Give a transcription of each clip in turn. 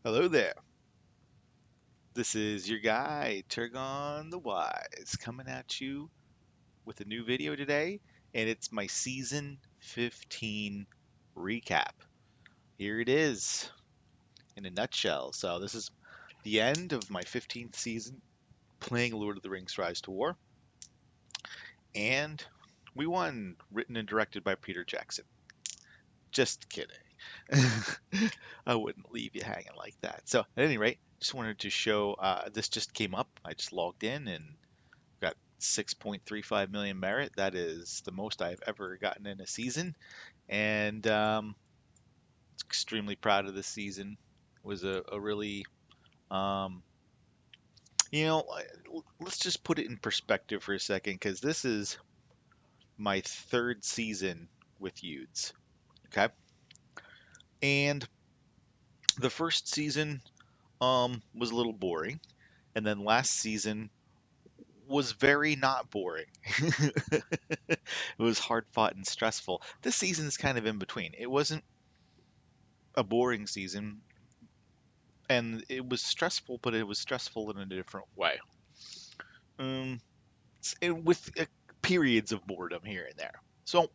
Hello there. This is your guy, Turgon the Wise, coming at you with a new video today, and it's my season 15 recap. Here it is in a nutshell. So, this is the end of my 15th season playing Lord of the Rings Rise to War, and we won, written and directed by Peter Jackson. Just kidding. I wouldn't leave you hanging like that. So, at any rate, just wanted to show this just came up. I just logged in and got 6.35 million merit. That is the most I've ever gotten in a season, and extremely proud of this season. It was a really, um, you know, let's just put it in perspective for a second, because this is my third season with Yudes. Okay, and the first season was a little boring, and then last season was very not boring. It was hard fought and stressful. This season is kind of in between. It wasn't a boring season, and it was stressful, but it was stressful in a different way. Um, with periods of boredom here and there. So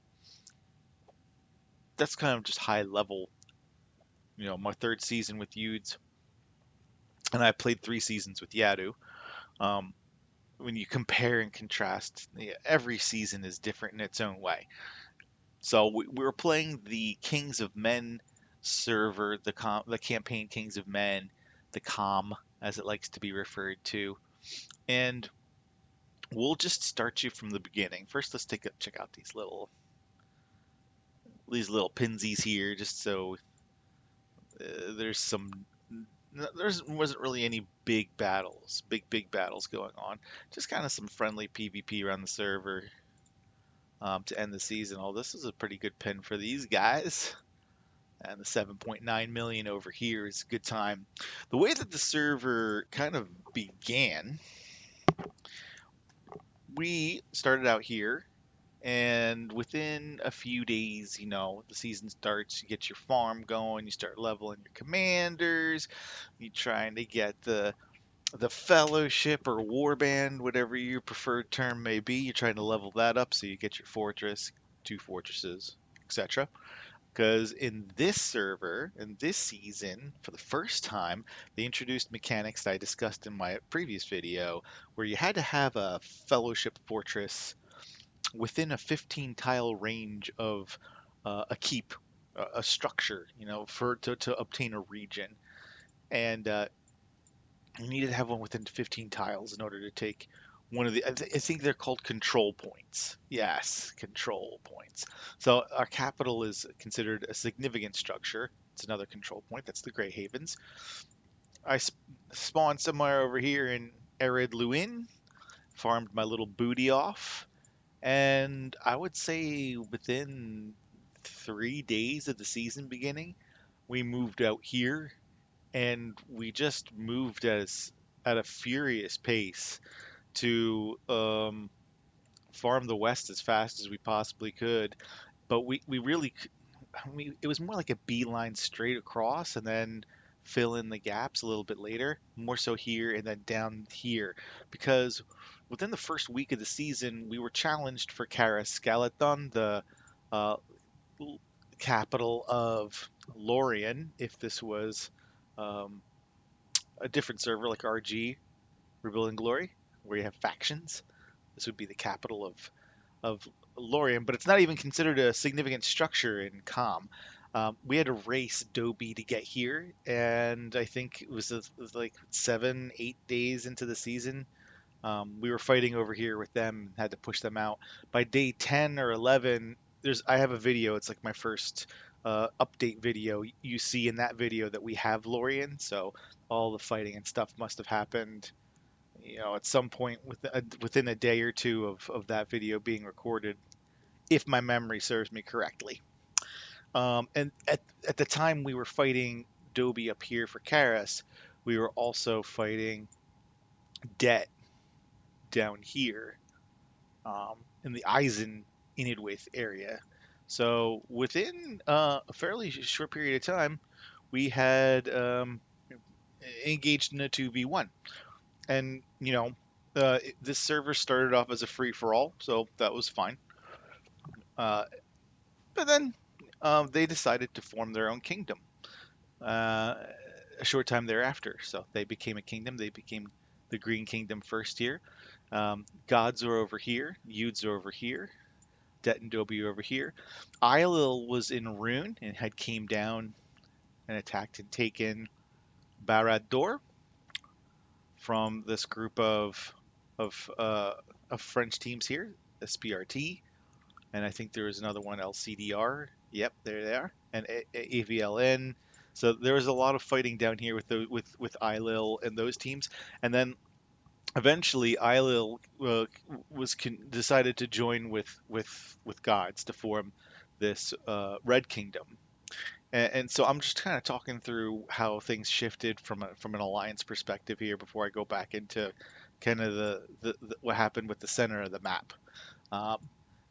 that's kind of just high level. My third season with Yudes, and I played 3 seasons with Yadu. Um, when you compare and contrast, every season is different in its own way. So we were playing the Kings of Men server, the campaign Kings of Men, the COM as it likes to be referred to, and we'll just start you from the beginning. First, let's check out these little pinsies here, just so there's some. There wasn't really any big battles going on. Just kind of some friendly PvP around the server to end the season. Oh, this is a pretty good pin for these guys. And the 7.9 million over here is a good time. The way that the server kind of began, we started out here, and within a few days, the season starts. You get your farm going, you start leveling your commanders, you trying to get the fellowship or warband, whatever your preferred term may be. You're trying to level that up so you get your fortress, 2 fortresses, etc. Because in this server, in this season, for the first time, they introduced mechanics that I discussed in my previous video, where you had to have a fellowship fortress within a 15 tile range of a keep, a structure, for to obtain a region. And you needed to have one within 15 tiles in order to take one of the. I think they're called control points. Yes, control points. So our capital is considered a significant structure. It's another control point. That's the Grey Havens. I spawned somewhere over here in Ered Luin, farmed my little booty off, and I would say within 3 days of the season beginning, we moved out here, and we just moved at a furious pace to farm the West as fast as we possibly could. But we really, I mean, it was more like a beeline straight across, and then fill in the gaps a little bit later, more so here and then down here, because within the first week of the season, we were challenged for Kara Skeleton, the uh, capital of Lorien, if this was um, a different server like RG, Rebuilding Glory, where you have factions. This would be the capital of Lorien, but it's not even considered a significant structure in Com. We had to race Dobie to get here, and I think it was like 7, 8 days into the season. We were fighting over here with them, had to push them out. By day 10 or 11, I have a video. It's like my first update video. You see in that video that we have Lorien, so all the fighting and stuff must have happened, at some point within a day or two of that video being recorded, if my memory serves me correctly. And at the time we were fighting Dobie up here for Karas, we were also fighting Det down here in the Eisen Inidwaith area. So within a fairly short period of time, we had engaged in a 2v1. And, this server started off as a free for all, so that was fine. Uh, but then they decided to form their own kingdom uh, a short time thereafter. So they became a kingdom. They became the Green Kingdom first here. Gods are over here. Yudes are over here. Det and Dobi are over here. Eilil was in Rune and had came down and attacked and taken Barad Dor from this group of uh, of French teams here, SPRT, and I think there was another one, LCDR. Yep, there they are, and AVLN. So there was a lot of fighting down here with with Eilil and those teams, and then eventually Eilil decided to join with gods to form this Red Kingdom. And so I'm just kind of talking through how things shifted from an alliance perspective here before I go back into kind of the what happened with the center of the map. Um,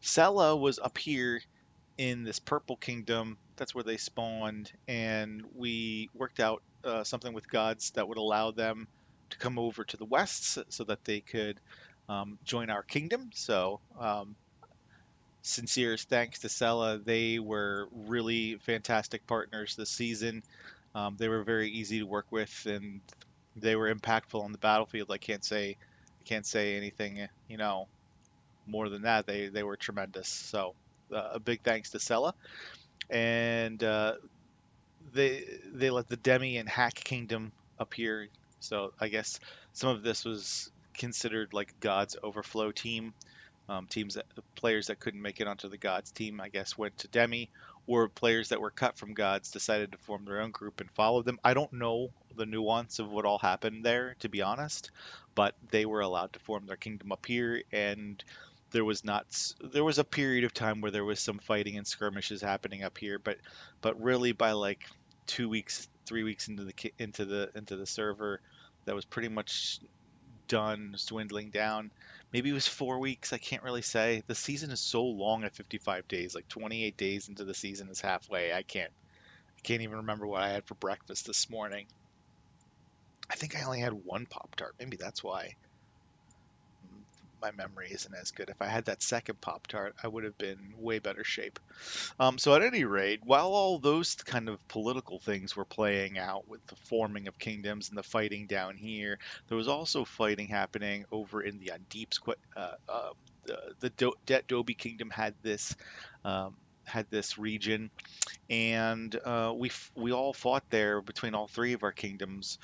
Sela was up here in this purple kingdom. That's where they spawned, and we worked out something with gods that would allow them to come over to the west so that they could join our kingdom. So sincere thanks to Sela. They were really fantastic partners this season. They were very easy to work with, and they were impactful on the battlefield. I can't say anything, more than that. They were tremendous. So a big thanks to Sela, and they let the Demi and Hack Kingdom appear. So I guess some of this was considered like God's overflow team. Teams that players that couldn't make it onto the gods team, I guess, went to Demi, or players that were cut from gods decided to form their own group and follow them. I don't know the nuance of what all happened there, to be honest, but they were allowed to form their kingdom up here, and there was a period of time where there was some fighting and skirmishes happening up here, but really by like 2 weeks, 3 weeks into the server, that was pretty much done, dwindling down. Maybe it was 4 weeks. I can't really say. The season is so long at 55 days. Like 28 days into the season is halfway. I can't even remember what I had for breakfast this morning. I think I only had one Pop Tart. Maybe that's why my memory isn't as good. If I had that second Pop Tart, I would have been way better shape. So at any rate, while all those kind of political things were playing out with the forming of kingdoms and the fighting down here, there was also fighting happening over in the Deep's. Det Dobi Kingdom um, had this region, and we all fought there between all three of our kingdoms.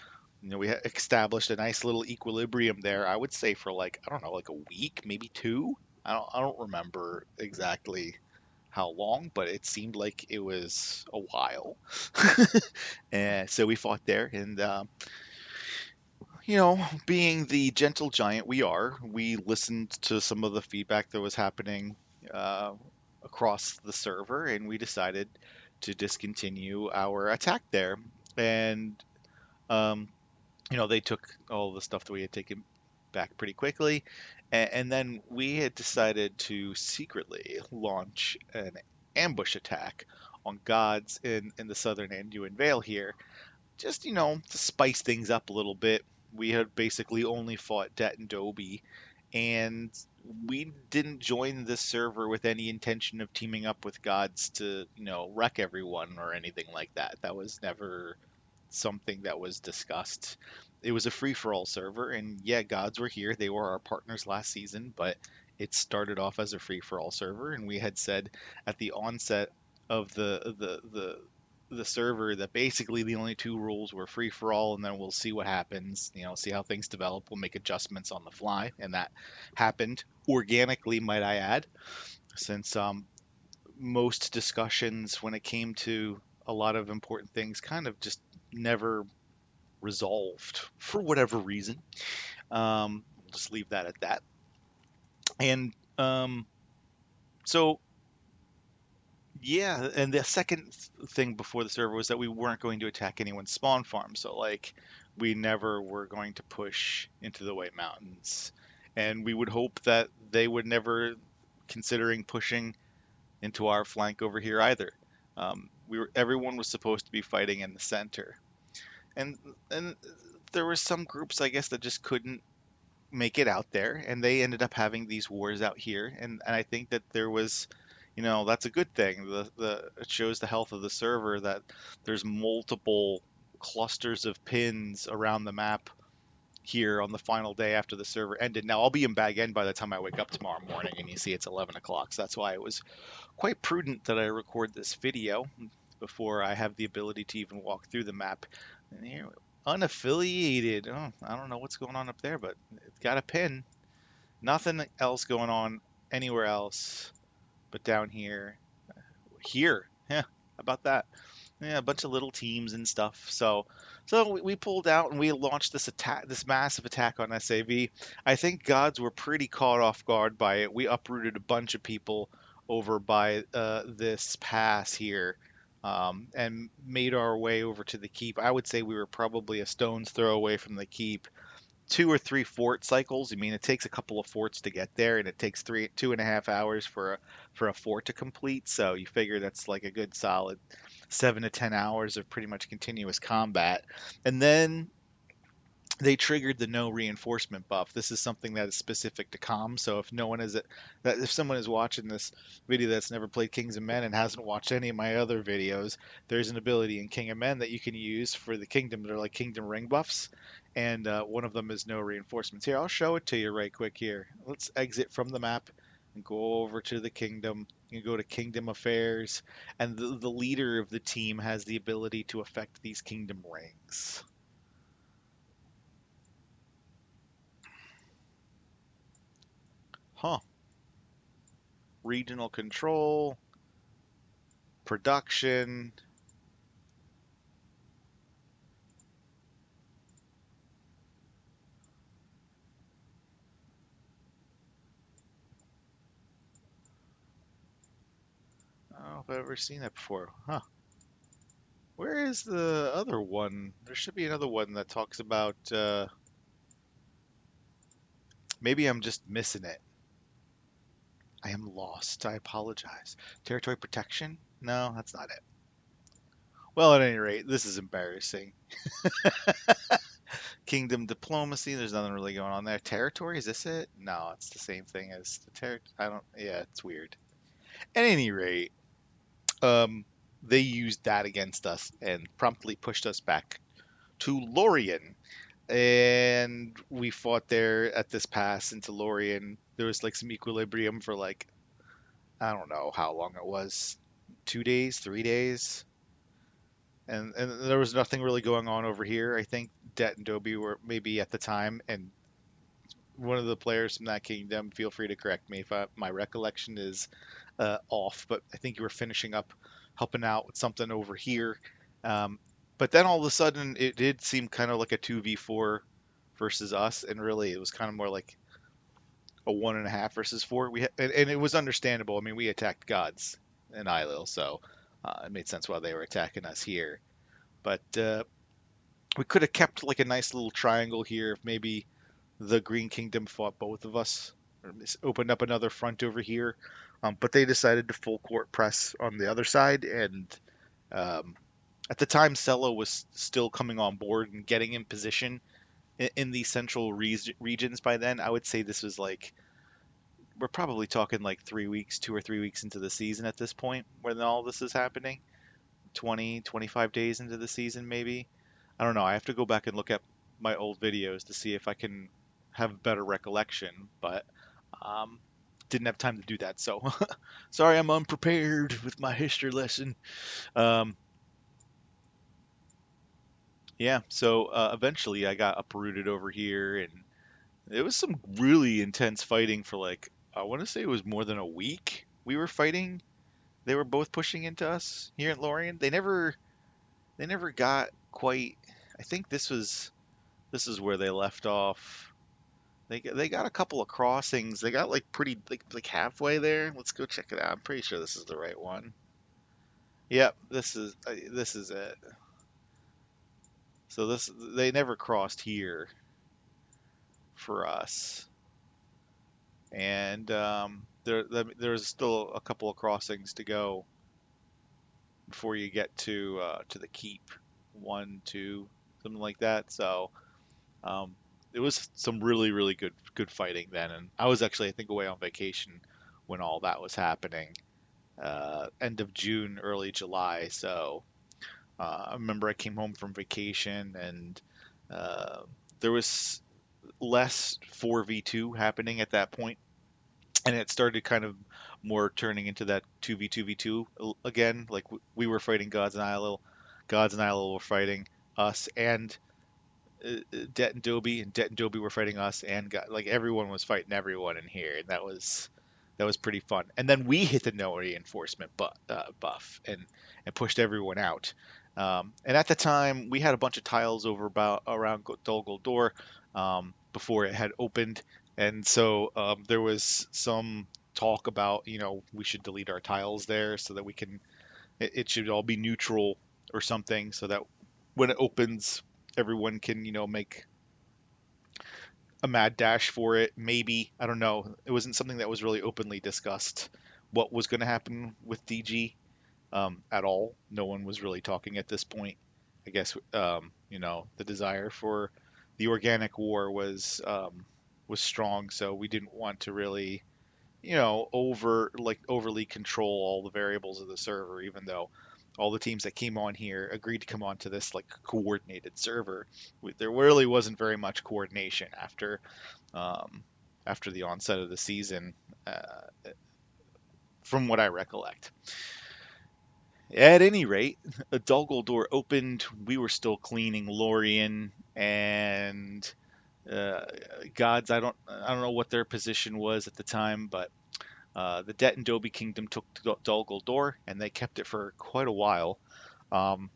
We established a nice little equilibrium there. I would say for like, I don't know, like a week, maybe two. I don't remember exactly how long, but it seemed like it was a while. And so we fought there, and being the gentle giant we are, we listened to some of the feedback that was happening uh, across the server, and we decided to discontinue our attack there. And um, they took all the stuff that we had taken back pretty quickly, and then we had decided to secretly launch an ambush attack on gods in the southern Anduin Vale here, just to spice things up a little bit. We had basically only fought Det and Dobi, and we didn't join this server with any intention of teaming up with gods to wreck everyone or anything like that. That was never something that was discussed. It was a free for all server, and yeah, gods were here. They were our partners last season, but it started off as a free for all server, and we had said at the onset of the server that basically the only two rules were free for all, and then we'll see what happens. See how things develop. We'll make adjustments on the fly, and that happened organically, might I add, since most discussions when it came to a lot of important things kind of just never resolved for whatever reason. We'll just leave that at that. And so, yeah, and the second thing before the server was that we weren't going to attack anyone's spawn farm. So, like, we never were going to push into the White Mountains. And we would hope that they would never considering pushing into our flank over here either. Everyone was supposed to be fighting in the center. and and there were some groups, I guess, that just couldn't make it out there, and they ended up having these wars out here. And I think that there was, that's a good thing. The It shows the health of the server that there's multiple clusters of pins around the map here on the final day after the server ended. Now I'll be in Bag End by the time I wake up tomorrow morning, and you see it's 11 o'clock. So that's why it was quite prudent that I record this video before I have the ability to even walk through the map. And here, unaffiliated. Oh, I don't know what's going on up there, but it's got a pin. Nothing else going on anywhere else but down here. Here. Yeah, how about that? Yeah, a bunch of little teams and stuff. So we pulled out and we launched this attack, this massive attack on SAV. I think gods were pretty caught off guard by it. We uprooted a bunch of people over by this pass here, and made our way over to the keep. I would say we were probably a stone's throw away from the keep. 2 or 3 fort cycles. I mean, it takes a couple of forts to get there, and it takes 2.5 hours for a fort to complete. So you figure that's like a good solid 7 to 10 hours of pretty much continuous combat. And then they triggered the no reinforcement buff. This is something that is specific to com. So if no one is that if someone is watching this video that's never played Kings of Men and hasn't watched any of my other videos, there's an ability in King of Men that you can use for the kingdom. They're like kingdom ring buffs, and one of them is no reinforcements. Here, I'll show it to you right quick. Here, let's exit from the map and go over to the kingdom. You go to Kingdom Affairs, and the leader of the team has the ability to affect these kingdom rings. Huh. Regional control, production. I don't know if I've ever seen that before. Huh. Where is the other one? There should be another one that talks about. Maybe I'm just missing it. I am lost. I apologize. Territory protection? No, that's not it. Well, at any rate, this is embarrassing. Kingdom diplomacy. There's nothing really going on there. Territory? Is this it? No, it's the same thing as the territory. I don't. Yeah, it's weird. At any rate, um, they used that against us and promptly pushed us back to Lorien. And we fought there at this pass into Lorien. There was like some equilibrium for like, I don't know how long it was, 2 days, 3 days. And there was nothing really going on over here. I think Det and Dobie were maybe at the time, and one of the players from that kingdom, feel free to correct me if my recollection is off, but I think you were finishing up helping out with something over here. Um, but then all of a sudden, it did seem kind of like a 2v4 versus us, and really it was kind of more like a 1.5 versus 4. And it was understandable. I mean, we attacked gods in Islil, so it made sense why they were attacking us here. But we could have kept like a nice little triangle here if maybe the Green Kingdom fought both of us, or opened up another front over here. But they decided to full court press on the other side, and um, at the time, Cello was still coming on board and getting in position in the central regions by then. I would say this was like, we're probably talking like 3 weeks, 2 or 3 weeks into the season at this point when all this is happening. 20, 25 days into the season, maybe. I don't know. I have to go back and look at my old videos to see if I can have a better recollection, but um, didn't have time to do that. So sorry, I'm unprepared with my history lesson. Um, yeah, so eventually I got uprooted over here, and it was some really intense fighting for like, I want to say it was more than a week we were fighting. They were both pushing into us here at Lorien. They never got quite. I think this is where they left off. They got a couple of crossings. They got like pretty like halfway there. Let's go check it out. I'm pretty sure this is the right one. Yep, this is it. So this they never crossed here for us, and there's still a couple of crossings to go before you get to the keep. One, two. something like that. So um, it was some really good fighting then. And I was actually, I think, away on vacation when all that was happening, end of June, early July. So I remember I came home from vacation and uh, there was less 4v2 happening at that point, and it started kind of more turning into that 2v2v2 again. Like we were fighting Gods and Isle were fighting us, and Det and Det and Dobie were fighting us, and like everyone was fighting everyone in here, and that was pretty fun. And then we hit the no reinforcement buff and pushed everyone out. And at the time, we had a bunch of tiles over about around Dol Guldur before it had opened, and so there was some talk about we should delete our tiles there so that we can it should all be neutral or something so that when it opens, everyone can, make a mad dash for it. Maybe, I don't know. It wasn't something that was really openly discussed what was going to happen with DG at all. No one was really talking at this point. I guess, the desire for the organic war was strong, so we didn't want to really overly control all the variables of the server, even though all the teams that came on here agreed to come on to this like coordinated server. There really wasn't very much coordination um, after the onset of the season, from what I recollect. At any rate, a Dol Guldur opened. We were still cleaning Lorien and uh, gods. I don't know what their position was at the time, but the Det and Dobie Kingdom took Dol Guldur, and they kept it for quite a while. Um,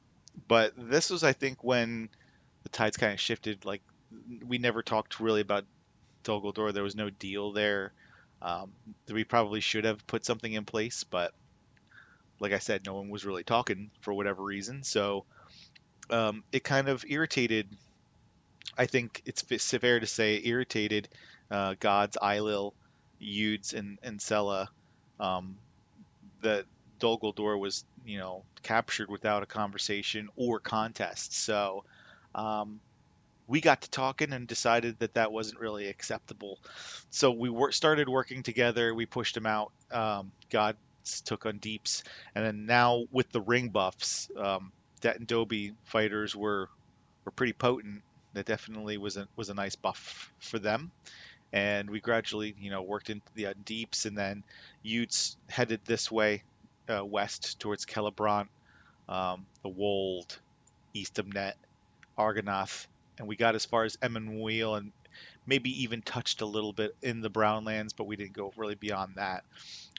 but this was, I think, when the tides kind of shifted. Like, we never talked really about Dol Guldur. There was no deal there. Um, we probably should have put something in place, but like I said, no one was really talking for whatever reason. So it kind of irritated. I think it's fair to say irritated gods, Eilil, Yudes, and Sela, um, that Dol Guldur was, captured without a conversation or contest. So um, we got to talking and decided that that wasn't really acceptable. So we started working together. We pushed him out. God took on Deeps, and then now with the ring buffs, Det and Dobie fighters were pretty potent. That definitely was a nice buff for them. And we gradually, worked into the deeps, and then Utes headed this way, west towards Celebrant, the Wold, Eastamnet, Argonath, and we got as far as Emmanuel and maybe even touched a little bit in the Brownlands, but we didn't go really beyond that.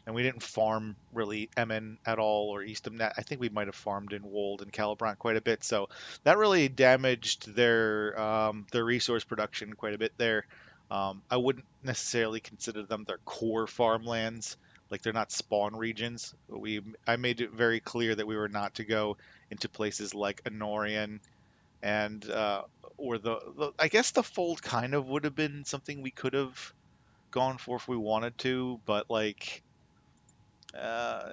And we didn't farm really Emmen at all or Eastamnet. I think we might have farmed in Wold and Calibrant quite a bit, so that really damaged their resource production quite a bit there. I wouldn't necessarily consider them their core farmlands, like they're not spawn regions. I made it very clear that we were not to go into places like Anorian and or I guess the fold kind of would have been something we could have gone for if we wanted to, but like uh,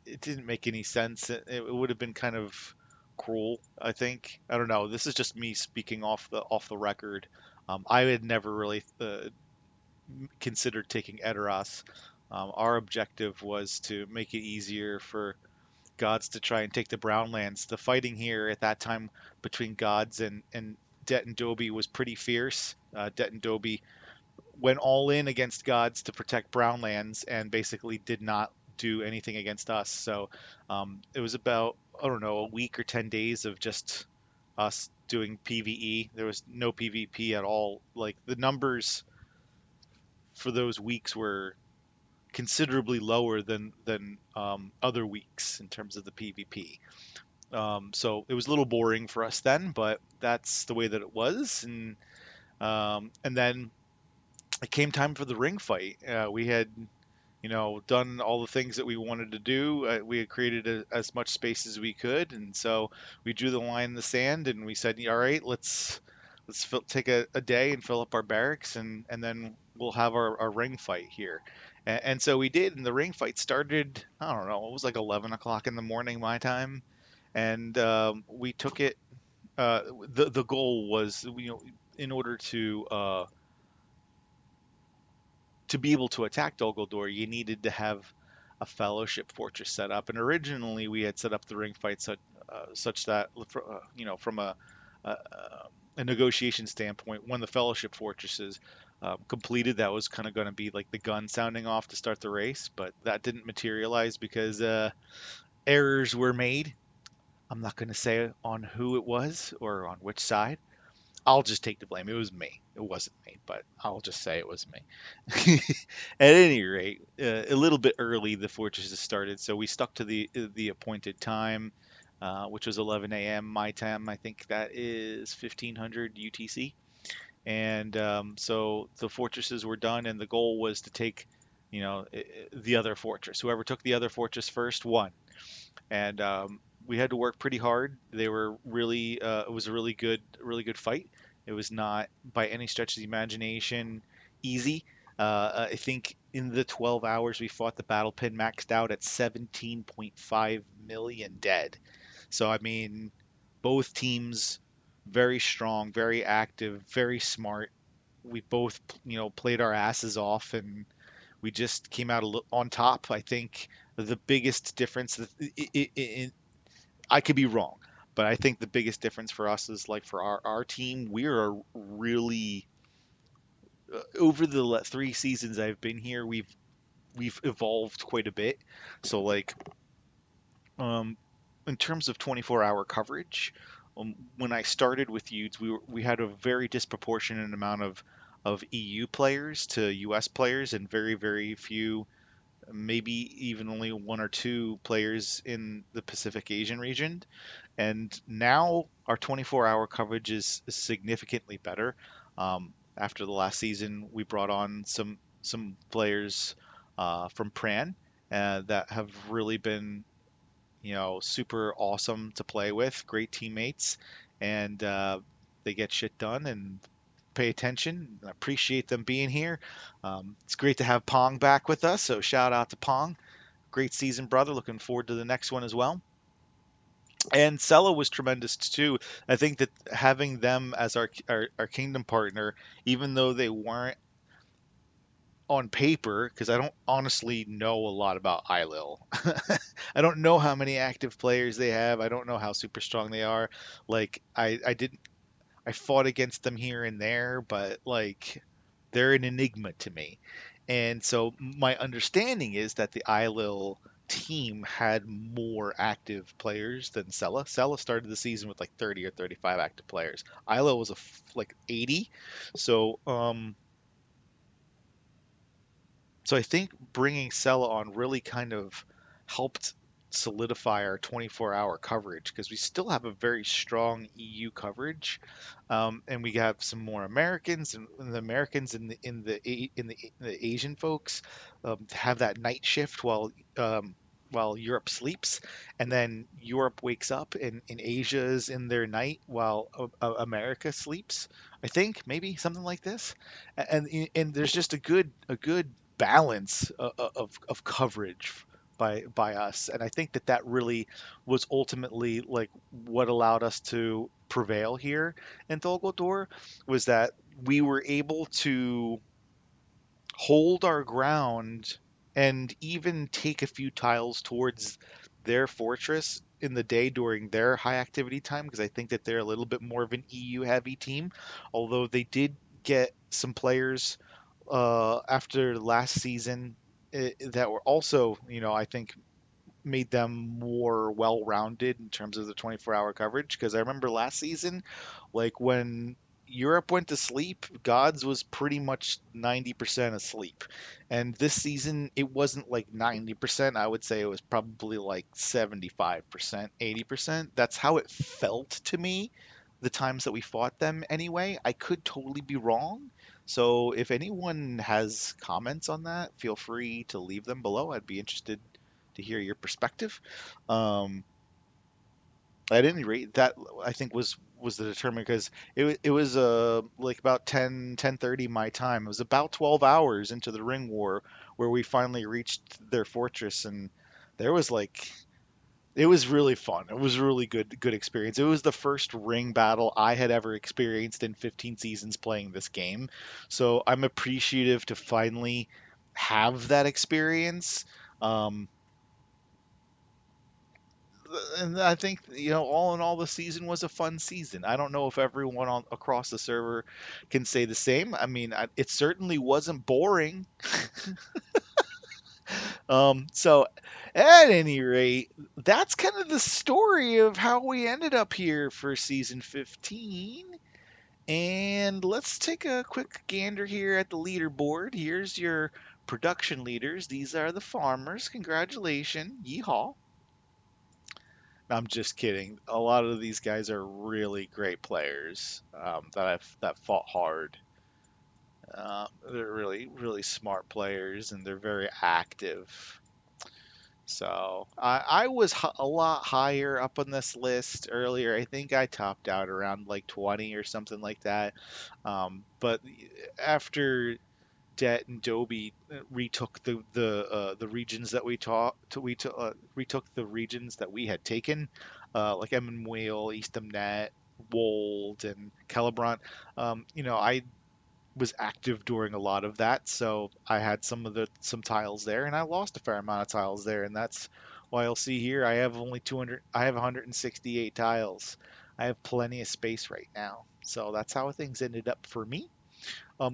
it didn't make any sense. It would have been kind of cruel, I think. I don't know. This is just me speaking off the record. I had never really considered taking Edoras. Our objective was to make it easier for gods to try and take the Brownlands. The fighting here at that time between gods and Det and Dobie was pretty fierce. Det and Dobie went all in against gods to protect Brownlands and basically did not do anything against us. So it was about, I don't know, a week or 10 days of just us doing PvE. There was no PvP at all. Like the numbers for those weeks were considerably lower than other weeks in terms of the PvP. So it was a little boring for us then, but that's the way that it was. And then it came time for the ring fight. We had, done all the things that we wanted to do. We had created as much space as we could, and so we drew the line in the sand, and we said, "All right, take a day and fill up our barracks, and then we'll have our ring fight here." And so we did, and the ring fight started. I don't know, it was like 11 o'clock in the morning my time, and we took it uh, the goal was, in order to be able to attack Dol Guldur, you needed to have a fellowship fortress set up. And originally, we had set up the ring fight such that, from a, a negotiation standpoint, when the fellowship fortresses completed, that was kind of going to be like the gun sounding off to start the race. But that didn't materialize because errors were made. I'm not going to say on who it was or on which side. I'll just take the blame. It was me. It wasn't me, but I'll just say it was me. At any rate, a little bit early, the fortresses started, so we stuck to the appointed time, which was 11 a.m. my time. I think that is 1500 UTC. And so the fortresses were done, and the goal was to take, the other fortress. Whoever took the other fortress first won. And we had to work pretty hard. They were really, it was a really good fight. It was not by any stretch of the imagination easy. I think in the 12 hours we fought, the battle pin maxed out at 17.5 million dead. So I mean, both teams very strong, very active, very smart. We both, played our asses off, and we just came out on top. I think the biggest difference, I could be wrong, but I think the biggest difference for us is like for our team, we are really over the 3 seasons I've been here, we've evolved quite a bit. So like um, in terms of 24-hour coverage, when I started with Udes, we had a very disproportionate amount of EU players to US players, and very few, maybe even only one or two players in the Pacific Asian region. And now our 24-hour coverage is significantly better. After the last season, we brought on some players from Pran that have really been, super awesome to play with, great teammates, and they get shit done and pay attention. I appreciate them being here. It's great to have Pong back with us, so shout out to Pong. Great season, brother. Looking forward to the next one as well. And Sella was tremendous too. I think that having them as our kingdom partner, even though they weren't on paper, because I don't honestly know a lot about ILIL. I don't know how many active players they have. I don't know how super strong they are. Like I didn't I fought against them here and there, but like they're an enigma to me. And so my understanding is that the ILIL team had more active players than Sella. Sella started the season with like 30 or 35 active players. ILIL was like 80. So so I think bringing Sella on really kind of helped solidify our 24-hour coverage, because we still have a very strong EU coverage, and we have some more Americans, and the Americans in the Asian folks have that night shift while Europe sleeps, and then Europe wakes up, and Asia is in their night while America sleeps. I think maybe something like this, and there's just a good balance of coverage by us, and I think that really was ultimately like what allowed us to prevail here in Dol Guldur, was that we were able to hold our ground and even take a few tiles towards their fortress in the day during their high activity time, because I think that they're a little bit more of an EU heavy team, although they did get some players after last season that were also, I think made them more well-rounded in terms of the 24-hour coverage. Because I remember last season, like when Europe went to sleep, Gods was pretty much 90% asleep. And this season, it wasn't like 90%. I would say it was probably like 75%, 80%. That's how it felt to me the times that we fought them anyway. I could totally be wrong. So if anyone has comments on that, feel free to leave them below. I'd be interested to hear your perspective. Um, at any rate, that I think was the determinant, because it was like about 10:30 my time. It was about 12 hours into the ring war where we finally reached their fortress, and there was like It was really fun. It was a really good experience. It was the first ring battle I had ever experienced in 15 seasons playing this game. So I'm appreciative to finally have that experience. Um, and I think, all in all, the season was a fun season. I don't know if everyone across the server can say the same. I mean, it certainly wasn't boring. So at any rate, that's kind of the story of how we ended up here for season 15. And let's take a quick gander here at the leaderboard. Here's your production leaders. These are the farmers. Congratulations. Yeehaw. I'm just kidding. A lot of these guys are really great players that fought hard. They're really, really smart players, and they're very active. So I was a lot higher up on this list earlier. I think I topped out around like 20 or something like that. But after Det and Dobie retook the regions that retook the regions that we had taken, like Emmonweal, Eastham Wold, and Celebrant. I was active during a lot of that, so I had some tiles there, and I lost a fair amount of tiles there, and that's why you'll see here I have only 200. I have 168 tiles. I have plenty of space right now, so that's how things ended up for me.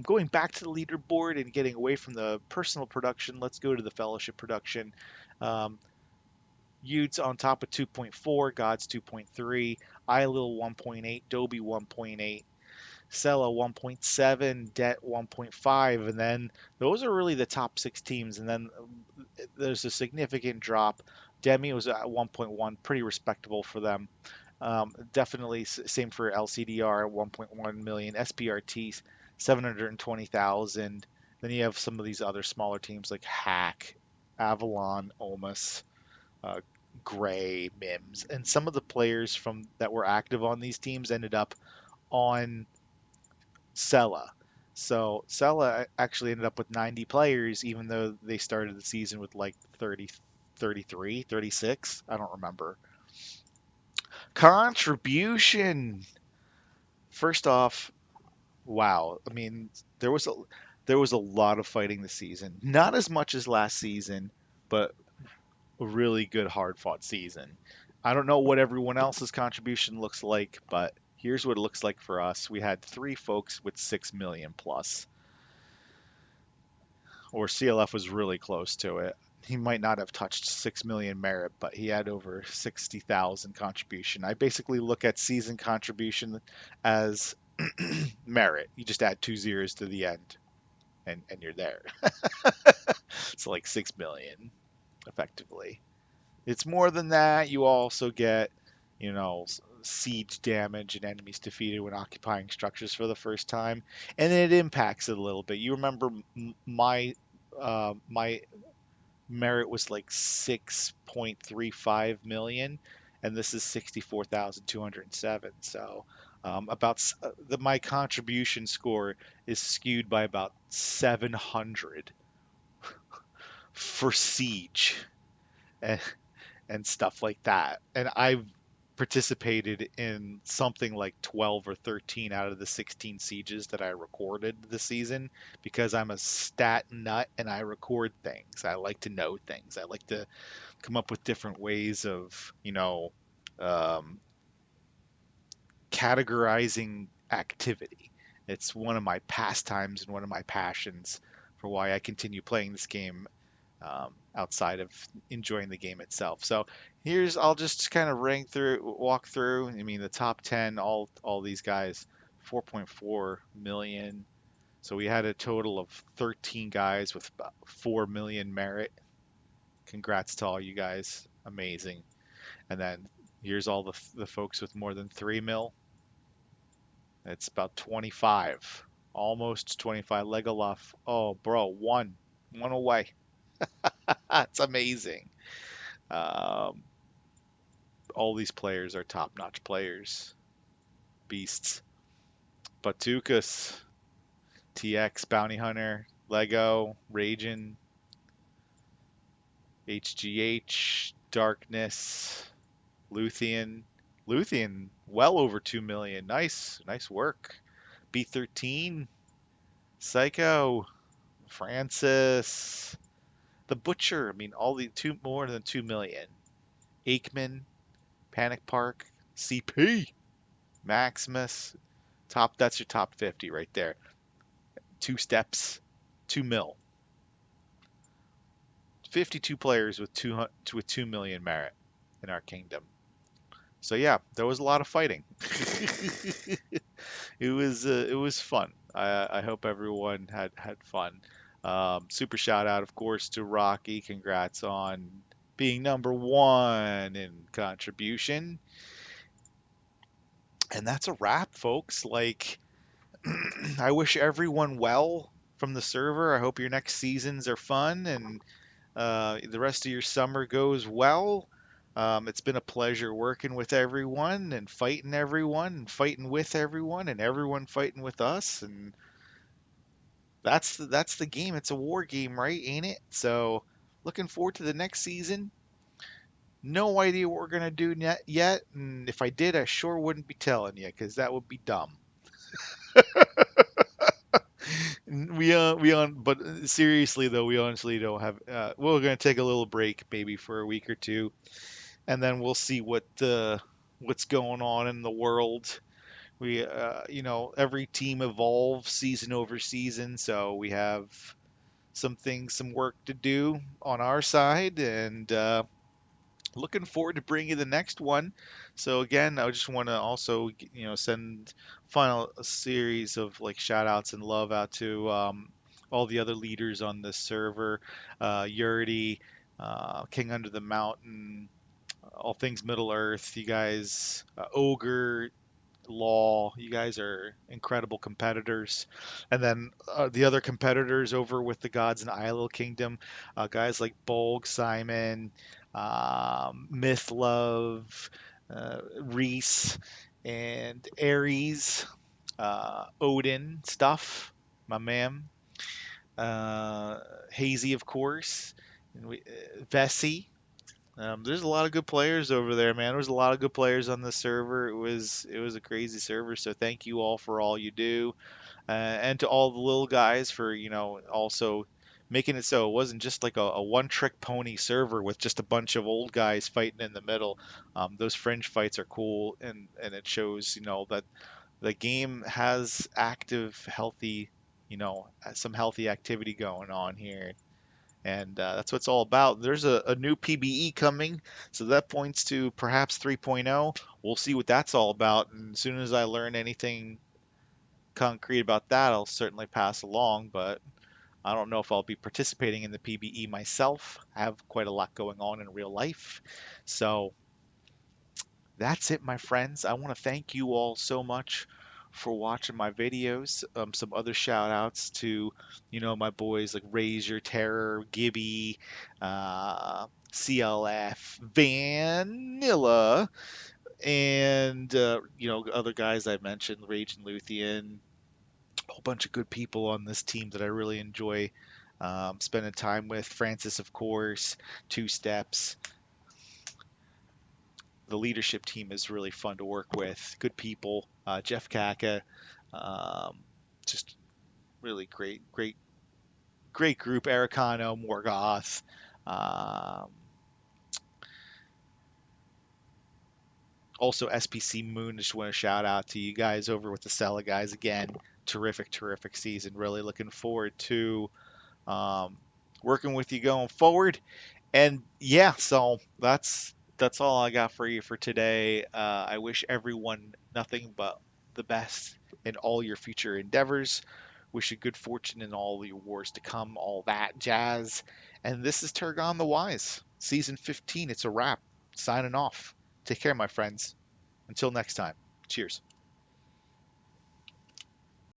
Going back to the leaderboard and getting away from the personal production, let's go to the fellowship production. Um, Utes on top of 2.4, Gods 2.3, Ilil 1.8, Dobie 1.8, Sella 1.7, Det 1.5, and then those are really the top six teams. And then there's a significant drop. Demi was at 1.1, pretty respectable for them. Definitely same for LCDR, 1.1 million, SPRT 720,000. Then you have some of these other smaller teams like Hack, Avalon, Omus, uh, Gray, Mims, and some of the players from that were active on these teams ended up on Sella. So Sella actually ended up with 90 players, even though they started the season with like 30, 33, 36. I don't remember. Contribution. First off, wow. I mean, there was a there was a lot of fighting this season. Not as much as last season, but a really good hard fought season. I don't know what everyone else's contribution looks like, but here's what it looks like for us. We had three folks with 6 million plus, or CLF was really close to it. He might not have touched 6 million merit, but he had over 60,000 contribution. I basically look at season contribution as merit. You just add two zeros to the end, and you're there. It's like 6 million effectively. It's more than that. You also get, siege damage and enemies defeated when occupying structures for the first time, and it impacts it a little bit. You remember my merit was like 6.35 million, and this is 64,207. So my contribution score is skewed by about 700 for siege. And and stuff like that. And I've participated in something like 12 or 13 out of the 16 sieges that I recorded this season because I'm a stat nut and I record things. I like to know things. I like to come up with different ways of, um, categorizing activity. It's one of my pastimes and one of my passions for why I continue playing this game outside of enjoying the game itself. So I'll just kind of walk through. I mean, the top 10, all these guys, 4.4 million. So we had a total of 13 guys with about 4 million merit. Congrats to all you guys. Amazing. And then here's all the folks with more than 3 mil. It's about 25. Almost 25. Legolas. Oh, bro, one away. That's amazing. Um, all these players are top-notch players, beasts. Batukas, TX, Bounty Hunter, Lego, Ragin, HGH, Darkness, Luthien. Luthien, well over 2 million. Nice, nice work. B13, Psycho, Francis, the Butcher. I mean, all the two more than 2 million. Aikman, Panic Park, CP, Maximus. That's your top 50 right there. Two steps, 2 mil. 52 players with 2 million merit in our kingdom. So yeah, there was a lot of fighting. It was fun. I hope everyone had fun. Super shout out, of course, to Rocky. Congrats on being number one in contribution. And that's a wrap, folks. Like, I wish everyone well from the server. I hope your next seasons are fun and the rest of your summer goes well. It's been a pleasure working with everyone and fighting with everyone and everyone fighting with us. And that's the game. It's a war game, right? Ain't it? So looking forward to the next season. No idea what we're gonna do yet, and if I did, I sure wouldn't be telling you because that would be dumb. But seriously though, we honestly don't have. We're gonna take a little break, maybe for a week or two, and then we'll see what's going on in the world. Every team evolves season over season, so we have some work to do on our side, and looking forward to bringing you the next one. So again, I just want to also, send final series of like shout outs and love out to all the other leaders on this server, Yurdi, King Under the Mountain, all things Middle Earth, you guys, Ogre, Law, you guys are incredible competitors. And then the other competitors over with the Gods and Isle Kingdom, guys like Bolg, Simon, Myth Love, Reese, and Ares, Odin, Stuff, my man, Hazy, of course, and Vessi. There's a lot of good players over there, man. There was a lot of good players on the server. It was a crazy server. So thank you all for all you do, and to all the little guys for also making it so it wasn't just like a one-trick pony server with just a bunch of old guys fighting in the middle. Those fringe fights are cool, and it shows that the game has active, healthy, some healthy activity going on here, and that's what it's all about. There's a new PBE coming, so that points to perhaps 3.0. We'll see what that's all about, and as soon as I learn anything concrete about that, I'll certainly pass along, but I don't know if I'll be participating in the PBE myself. I have quite a lot going on in real life. So that's it, my friends. I want to thank you all so much for watching my videos. Some other shout outs to, my boys like Raise Your Terror, Gibby, CLF, Vanilla, and, other guys I mentioned, Rage and Luthien, a whole bunch of good people on this team that I really enjoy spending time with. Francis, of course, Two Steps. The leadership team is really fun to work with. Good people. Jeff Kaka, um, just really great, great, great group. Ericano, Morgoth. Um, Also, SPC Moon. Just want to shout out to you guys over with the Sella guys again. Terrific, terrific season. Really looking forward to um, working with you going forward. And yeah, so that's all I got for you for today. I wish everyone nothing but the best in all your future endeavors. Wish you good fortune in all your wars to come, all that jazz. And this is Turgon the Wise, season 15. It's a wrap. Signing off. Take care, my friends. Until next time. Cheers.